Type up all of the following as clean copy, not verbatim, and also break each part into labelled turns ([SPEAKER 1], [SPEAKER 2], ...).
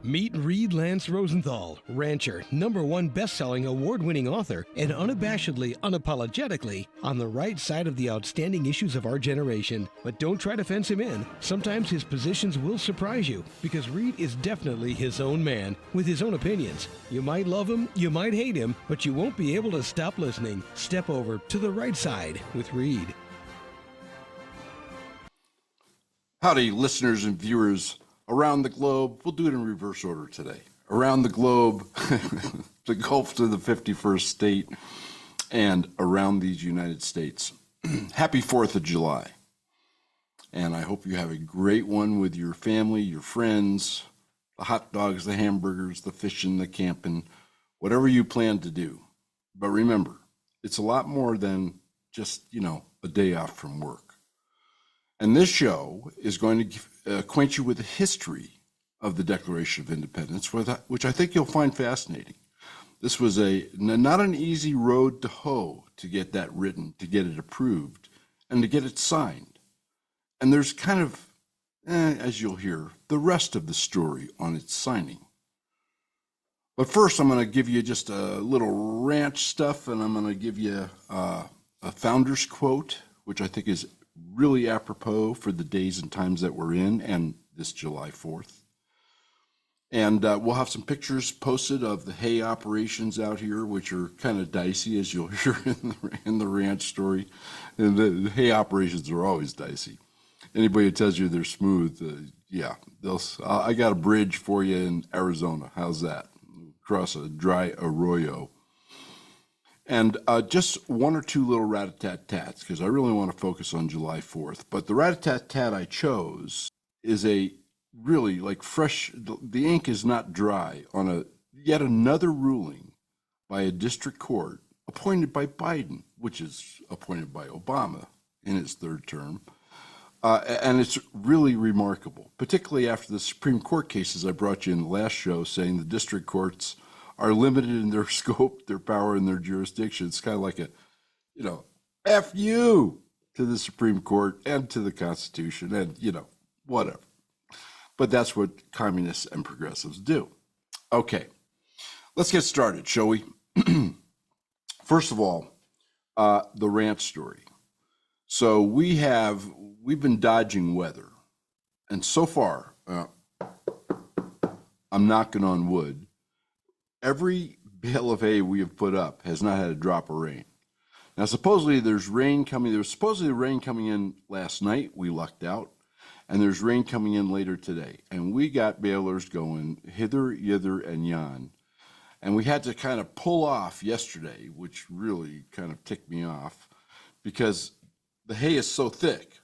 [SPEAKER 1] Meet Reed Lance Rosenthal, rancher, #1 best-selling, award-winning author, and unabashedly, unapologetically on the right side of the outstanding issues of our generation. But don't try to fence him in. Sometimes his positions will surprise you, because Reed is definitely his own man, with his own opinions. You might love him, you might hate him, but you won't be able to stop listening. Step over to the right side with Reed.
[SPEAKER 2] Howdy, listeners and viewers around the globe. We'll do it in reverse order today. Around the globe, the Gulf to the 51st state, and around these United States. Happy 4th of July. And I hope you have a great one with your family, your friends, the hot dogs, the hamburgers, the fishing, the camping, whatever you plan to do. But remember, it's a lot more than just, a day off from work. And this show is going to acquaint you with the history of the Declaration of Independence, which I think you'll find fascinating. This was not an easy road to hoe to get that written, to get it approved, and to get it signed. And there's kind of, as you'll hear, the rest of the story on its signing. But first, I'm going to give you just a little ranch stuff, and I'm going to give you a founder's quote, which I think is really apropos for the days and times that we're in and this July 4th. And we'll have some pictures posted of the hay operations out here, which are kind of dicey, as you'll hear in the ranch story. And the hay operations are always dicey. Anybody who tells you they're smooth, I got a bridge for you in Arizona. How's that? Across a dry arroyo. And just one or two little rat-a-tat-tats, because I really want to focus on July 4th. But the rat-a-tat-tat I chose is a really fresh, the ink is not dry on yet another ruling by a district court appointed by Biden, which is appointed by Obama in his third term. And it's really remarkable, particularly after the Supreme Court cases I brought you in the last show saying the district courts are limited in their scope, their power, and their jurisdiction. It's kind of like F you to the Supreme Court and to the Constitution and, whatever. But that's what communists and progressives do. Okay, let's get started, shall we? First of all, the ranch story. So we've been dodging weather. And so far, I'm knocking on wood, every bale of hay we have put up has not had a drop of rain. Now, supposedly there's rain coming. There was supposedly rain coming in last night. We lucked out. And there's rain coming in later today. And we got balers going hither, yither, and yon. And we had to kind of pull off yesterday, which really kind of ticked me off, because the hay is so thick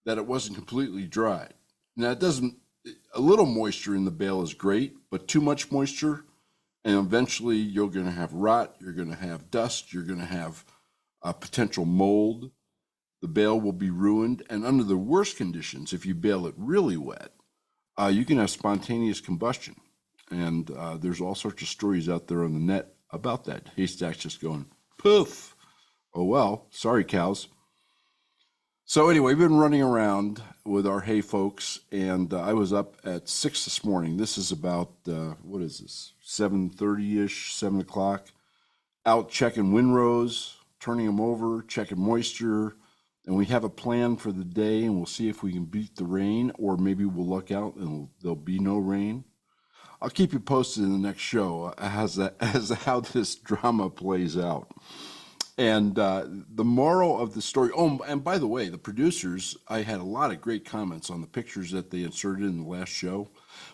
[SPEAKER 2] that it wasn't completely dried. Now, a little moisture in the bale is great, but too much moisture, and eventually you're going to have rot, you're going to have dust, you're going to have potential mold. The bale will be ruined, and under the worst conditions, if you bale it really wet, you can have spontaneous combustion. And there's all sorts of stories out there on the net about that. Haystacks just going, poof. Oh, well, sorry, cows. So anyway, we've been running around with our hay folks, and I was up at 6 this morning. This is about, 7:30-ish, 7 o'clock, out checking windrows, turning them over, checking moisture, and we have a plan for the day, and we'll see if we can beat the rain, or maybe we'll luck out and there'll be no rain. I'll keep you posted in the next show as how this drama plays out. And the moral of the story, and by the way, the producers, I had a lot of great comments on the pictures that they inserted in the last show.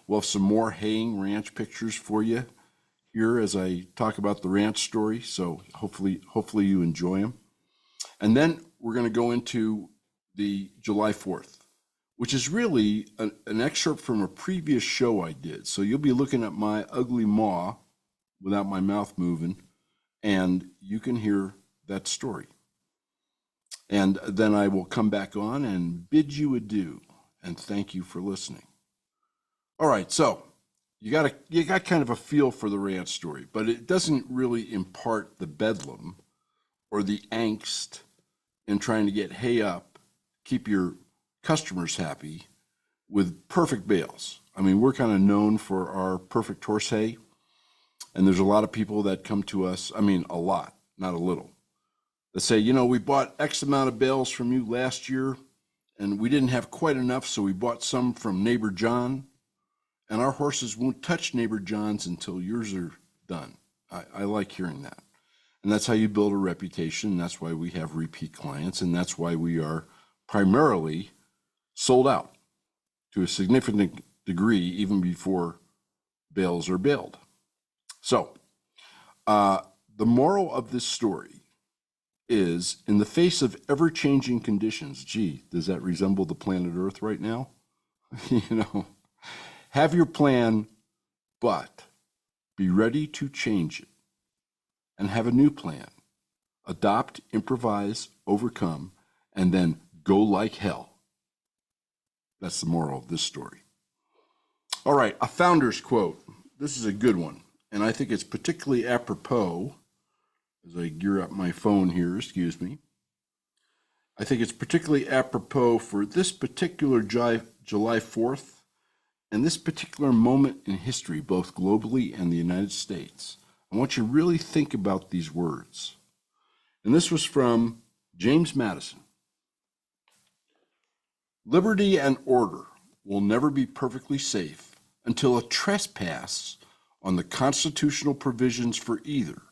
[SPEAKER 2] We'll have some more haying ranch pictures for you here as I talk about the ranch story, so hopefully you enjoy them. And then we're going to go into the July 4th, which is really an excerpt from a previous show I did. So you'll be looking at my ugly maw without my mouth moving, and you can hear that story. And then I will come back on and bid you adieu and thank you for listening. All right, so you got kind of a feel for the ranch story, but it doesn't really impart the bedlam or the angst in trying to get hay up, keep your customers happy, with perfect bales. I mean, we're kind of known for our perfect horse hay, and there's a lot of people that come to us, I mean, a lot, not a little, that say, you know, we bought X amount of bales from you last year, and we didn't have quite enough, so we bought some from neighbor John, and our horses won't touch neighbor John's until yours are done. I like hearing that. And that's how you build a reputation. That's why we have repeat clients, and that's why we are primarily sold out to a significant degree even before bales are baled. So the moral of this story is, in the face of ever-changing conditions, gee, does that resemble the planet Earth right now? You know, have your plan, but be ready to change it and have a new plan. Adopt, improvise, overcome, and then go like hell. That's the moral of this story. All right, a founder's quote. This is a good one, and I think it's particularly apropos, as I gear up my phone here, excuse me. I think it's particularly apropos for this particular July 4th and this particular moment in history, both globally and the United States. I want you to really think about these words. And this was from James Madison. Liberty and order will never be perfectly safe until a trespass on the constitutional provisions for either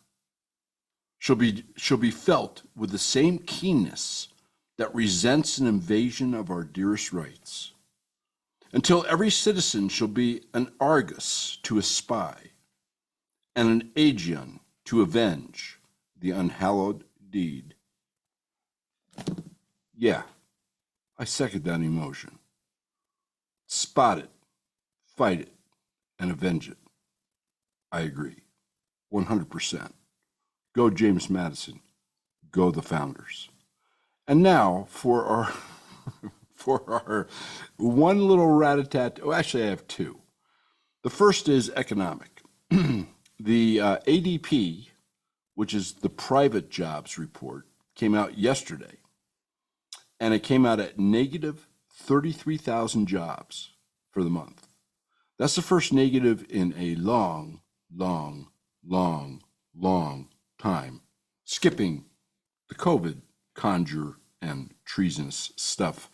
[SPEAKER 2] shall be felt with the same keenness that resents an invasion of our dearest rights, until every citizen shall be an Argus to a spy, and an Aegeon to avenge the unhallowed deed. Yeah, I second that emotion. Spot it, fight it, and avenge it. I agree, 100%. Go James Madison, go the founders. And now for our one little rat-a-tat. Oh, actually I have two. The first is economic. The ADP, which is the private jobs report, came out yesterday, and it came out at negative 33,000 jobs for the month. That's the first negative in a long time, skipping the COVID conjure and treasonous stuff.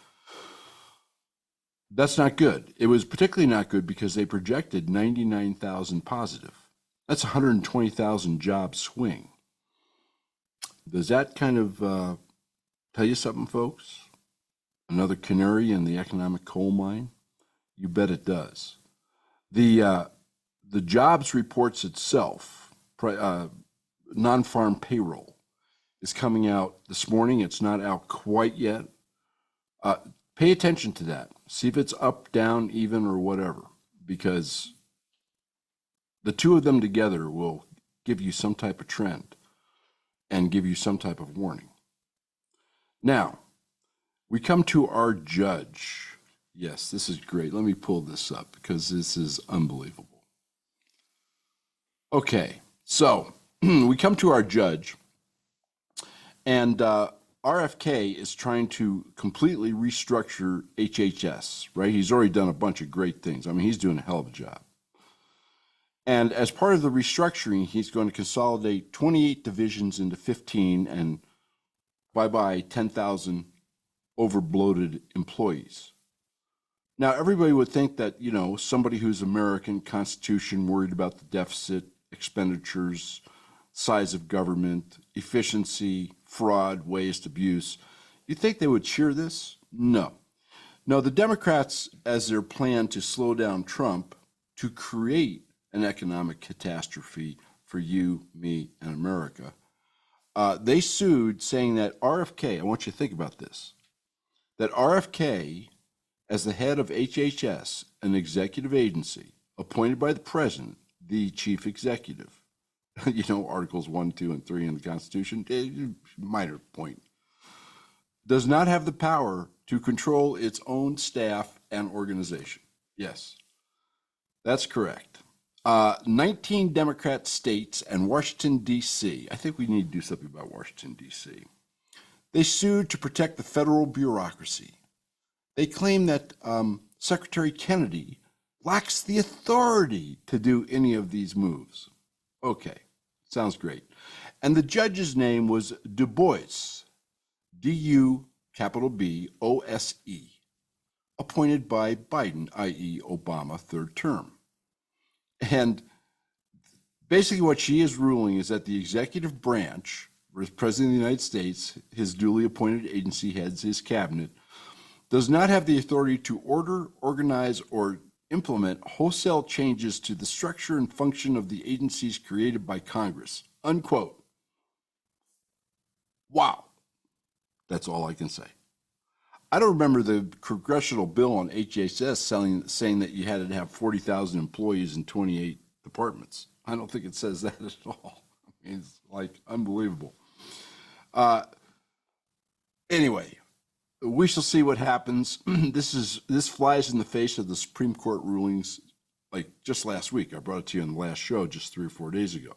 [SPEAKER 2] That's not good. It was particularly not good because they projected 99,000 positive. That's 120,000 job swing. Does that kind of tell you something, folks? Another canary in the economic coal mine? You bet it does. The jobs reports itself, non-farm payroll, is coming out this morning. It's not out quite yet. Pay attention to that. See if it's up, down, even, or whatever, because the two of them together will give you some type of trend and give you some type of warning. Now, we come to our judge. Yes, this is great. Let me pull this up because this is unbelievable. Okay, so we come to our judge, and RFK is trying to completely restructure HHS, right? He's already done a bunch of great things. I mean, he's doing a hell of a job. And as part of the restructuring, he's going to consolidate 28 divisions into 15 and bye-bye 10,000 over-bloated employees. Now, everybody would think that, you know, somebody who's American, Constitution, worried about the deficit, expenditures, size of government, efficiency, fraud, waste, abuse, you think they would cheer this? No. No, the Democrats, as their plan to slow down Trump, to create an economic catastrophe for you, me, and America, they sued saying that RFK, I want you to think about this, that RFK, as the head of HHS, an executive agency appointed by the president, the chief executive, you know, Articles 1, 2, and 3 in the Constitution, minor point, does not have the power to control its own staff and organization. Yes, that's correct. 19 Democrat states and Washington, D.C., I think we need to do something about Washington, D.C., they sued to protect the federal bureaucracy. They claim that Secretary Kennedy lacks the authority to do any of these moves. Okay, sounds great. And the judge's name was Du Bois, D-U, capital B, O-S-E, appointed by Biden, i.e. Obama, third term. And basically what she is ruling is that the executive branch, the President of the United States, his duly appointed agency heads, his cabinet, does not have the authority to order, organize, or implement wholesale changes to the structure and function of the agencies created by Congress. Unquote. Wow. That's all I can say. I don't remember the congressional bill on HHS saying that you had to have 40,000 employees in 28 departments. I don't think it says that at all. I mean, it's like unbelievable. Anyway, we shall see what happens. This flies in the face of the Supreme Court rulings, like just last week. I brought it to you in the last show just 3 or 4 days ago.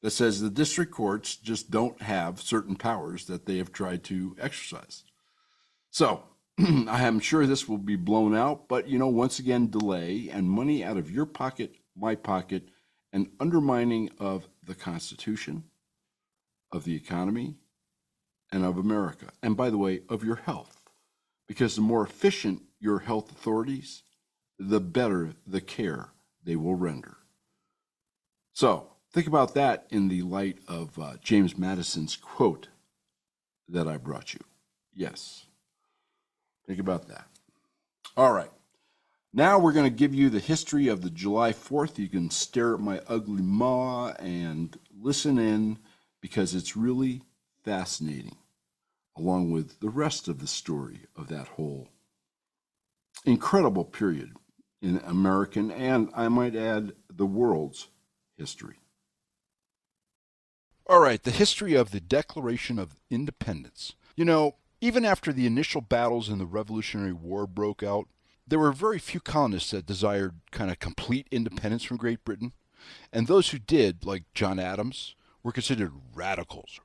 [SPEAKER 2] That says the district courts just don't have certain powers that they have tried to exercise. So I am sure this will be blown out, but once again, delay and money out of your pocket, my pocket, and undermining of the Constitution, of the economy, and of America. And by the way, of your health. Because the more efficient your health authorities, the better the care they will render. So think about that in the light of James Madison's quote that I brought you. Yes. Think about that. All right. Now we're going to give you the history of the July 4th. You can stare at my ugly maw and listen in because it's really fascinating, along with the rest of the story of that whole incredible period in American and, I might add, the world's history.
[SPEAKER 3] All right, the history of the Declaration of Independence. Even after the initial battles in the Revolutionary War broke out, there were very few colonists that desired kind of complete independence from Great Britain. And those who did, like John Adams, were considered radicals.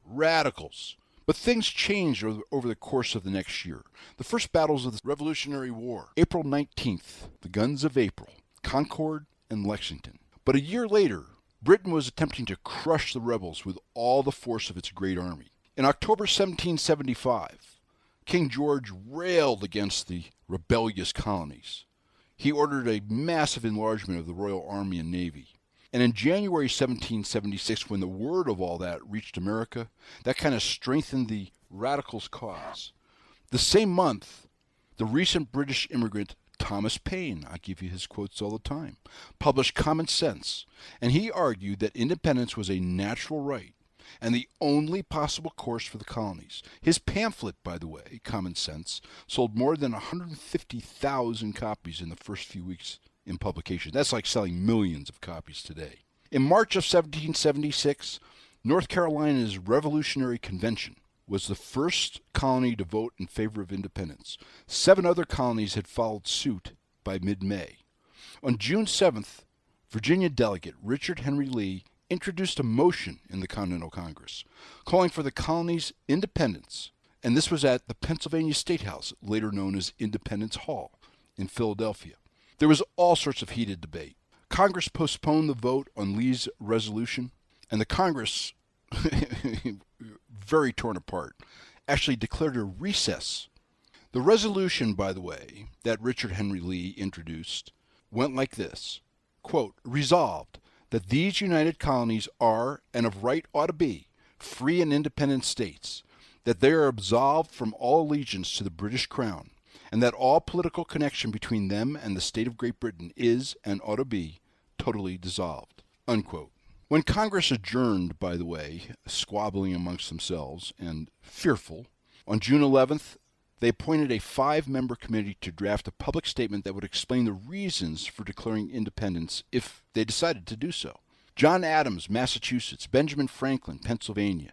[SPEAKER 3] But things changed over the course of the next year. The first battles of the Revolutionary War, April 19th, the Guns of April, Concord and Lexington. But a year later, Britain was attempting to crush the rebels with all the force of its great army. In October 1775, King George railed against the rebellious colonies. He ordered a massive enlargement of the Royal Army and Navy. And in January 1776, when the word of all that reached America, that kind of strengthened the radicals' cause. The same month, the recent British immigrant Thomas Paine, I give you his quotes all the time, published Common Sense, and he argued that independence was a natural right and the only possible course for the colonies. His pamphlet, by the way, Common Sense, sold more than 150,000 copies in the first few weeks in publication. That's like selling millions of copies today. In March of 1776, North Carolina's Revolutionary Convention was the first colony to vote in favor of independence. 7 other colonies had followed suit by mid-May. On June 7th, Virginia delegate Richard Henry Lee introduced a motion in the Continental Congress calling for the colony's independence, and this was at the Pennsylvania State House, later known as Independence Hall, in Philadelphia. There was all sorts of heated debate. Congress postponed the vote on Lee's resolution, and the Congress, very torn apart, actually declared a recess. The resolution, by the way, that Richard Henry Lee introduced went like this, quote, resolved that these united colonies are, and of right ought to be, free and independent states, that they are absolved from all allegiance to the British Crown, and that all political connection between them and the state of Great Britain is, and ought to be, totally dissolved, unquote. When Congress adjourned, by the way, squabbling amongst themselves and fearful, on June 11th, they appointed a 5-member committee to draft a public statement that would explain the reasons for declaring independence if they decided to do so. John Adams, Massachusetts, Benjamin Franklin, Pennsylvania,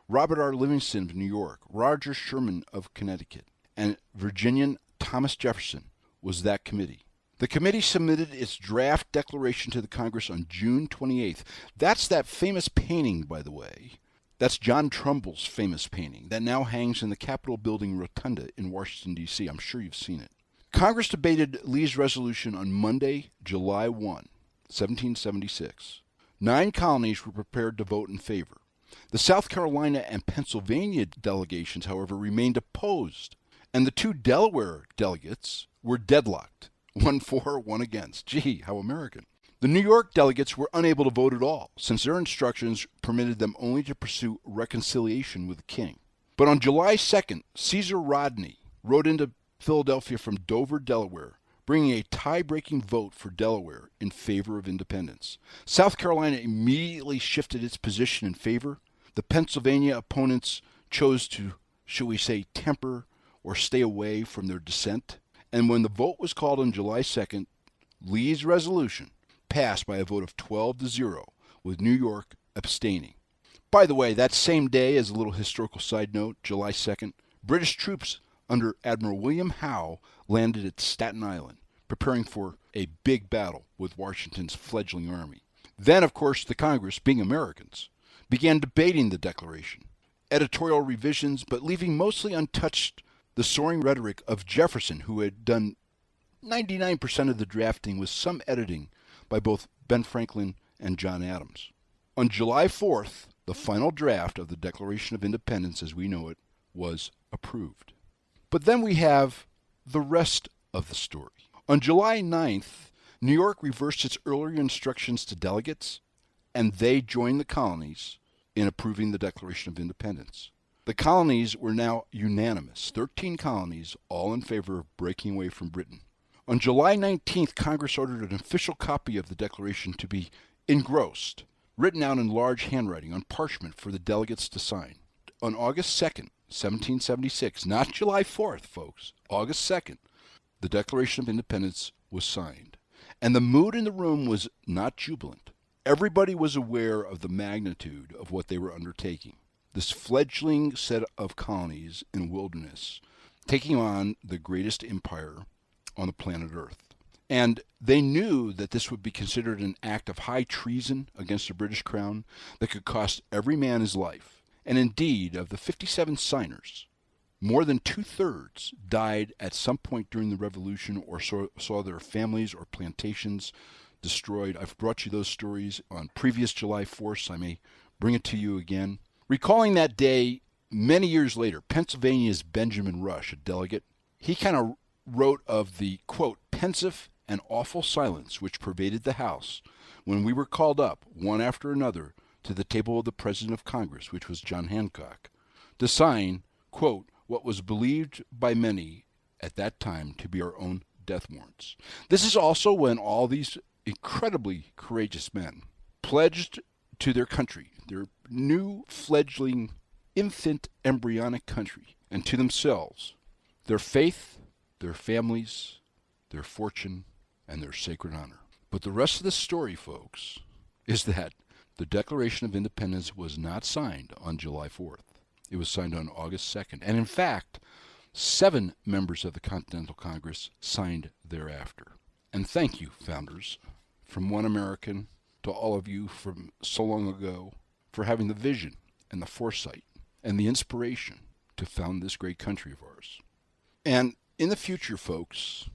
[SPEAKER 3] Robert R. Livingston of New York, Roger Sherman of Connecticut, and Virginian Thomas Jefferson was that committee. The committee submitted its draft declaration to the Congress on June 28th. That's that famous painting, by the way. That's John Trumbull's famous painting that now hangs in the Capitol Building Rotunda in Washington, D.C. I'm sure you've seen it. Congress debated Lee's resolution on Monday, July 1, 1776. 9 colonies were prepared to vote in favor. The South Carolina and Pennsylvania delegations, however, remained opposed, and the 2 Delaware delegates were deadlocked, 1 for, 1 against. Gee, how American. The New York delegates were unable to vote at all, since their instructions permitted them only to pursue reconciliation with the king. But on July 2nd, Caesar Rodney rode into Philadelphia from Dover, Delaware, bringing a tie-breaking vote for Delaware in favor of independence. South Carolina immediately shifted its position in favor. The Pennsylvania opponents chose to, shall we say, temper or stay away from their dissent. And when the vote was called on July 2nd, Lee's resolution passed by a vote of 12-0, with New York abstaining. By the way, that same day, as a little historical side note, July 2nd, British troops under Admiral William Howe landed at Staten Island, preparing for a big battle with Washington's fledgling army. Then, of course, the Congress, being Americans, began debating the Declaration. Editorial revisions, but leaving mostly untouched the soaring rhetoric of Jefferson, who had done 99% of the drafting with some editing by both Ben Franklin and John Adams. On July 4th, the final draft of the Declaration of Independence as we know it was approved. But then we have the rest of the story. On July 9th, New York reversed its earlier instructions to delegates, and they joined the colonies in approving the Declaration of Independence. The colonies were now unanimous, 13 colonies, all in favor of breaking away from Britain. On July 19th, Congress ordered an official copy of the Declaration to be engrossed, written out in large handwriting on parchment for the delegates to sign. On August 2nd, 1776, not July 4th, folks, August 2nd, the Declaration of Independence was signed. And the mood in the room was not jubilant. Everybody was aware of the magnitude of what they were undertaking. This fledgling set of colonies in a wilderness, taking on the greatest empire on the planet Earth. And they knew that this would be considered an act of high treason against the British Crown that could cost every man his life. And indeed, of the 57 signers, more than 2/3 died at some point during the Revolution or saw their families or plantations destroyed. I've brought you those stories on previous July 4th. I may bring it to you again. Recalling that day many years later, Pennsylvania's Benjamin Rush, a delegate, he kind of wrote of the, quote, pensive and awful silence which pervaded the House when we were called up, one after another, to the table of the President of Congress, which was John Hancock, to sign, quote, what was believed by many at that time to be our own death warrants. This is also when all these incredibly courageous men pledged to their country, their new fledgling infant embryonic country, and to themselves, their faith, their families, their fortune, and their sacred honor. But the rest of the story, folks, is that the Declaration of Independence was not signed on July 4th. It was signed on August 2nd. And in fact, 7 members of the Continental Congress signed thereafter. And thank you, founders, from one American to all of you from so long ago, for having the vision and the foresight and the inspiration to found this great country of ours. And in the future, folks,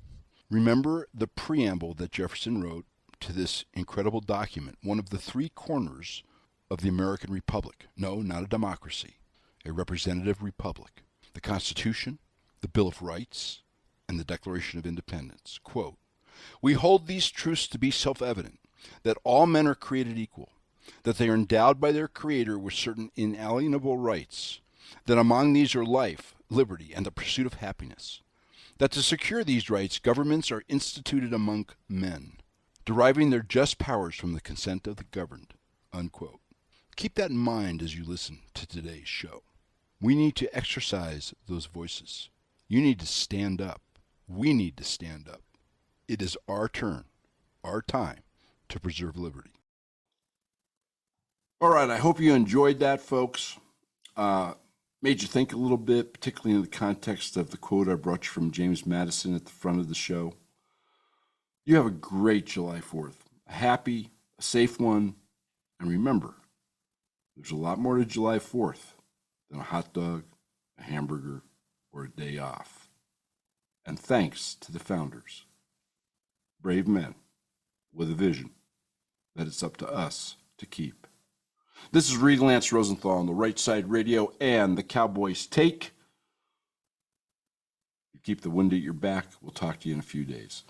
[SPEAKER 3] remember the preamble that Jefferson wrote to this incredible document, one of the 3 corners of the American Republic. No, not a democracy, a representative republic. The Constitution, the Bill of Rights, and the Declaration of Independence. Quote, we hold these truths to be self-evident, that all men are created equal, that they are endowed by their Creator with certain inalienable rights, that among these are life, liberty, and the pursuit of happiness, that to secure these rights, governments are instituted among men, deriving their just powers from the consent of the governed, unquote. Keep that in mind as you listen to today's show. We need to exercise those voices. You need to stand up. We need to stand up. It is our turn, our time, to preserve liberty.
[SPEAKER 2] All right, I hope you enjoyed that, folks. Made you think a little bit, particularly in the context of the quote I brought you from James Madison at the front of the show. You have a great July 4th, a happy, a safe one, and remember, there's a lot more to July 4th than a hot dog, a hamburger, or a day off. And thanks to the founders. Brave men with a vision that it's up to us to keep. This is Reed Lance Rosenthal on the Right Side Radio and the Cowboys Take. You keep the wind at your back. We'll talk to you in a few days.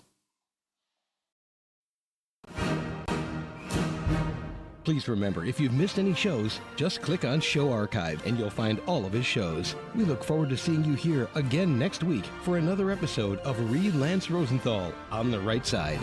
[SPEAKER 1] Please remember, if you've missed any shows, just click on Show Archive and you'll find all of his shows. We look forward to seeing you here again next week for another episode of Reed Lance Rosenthal on the Right Side.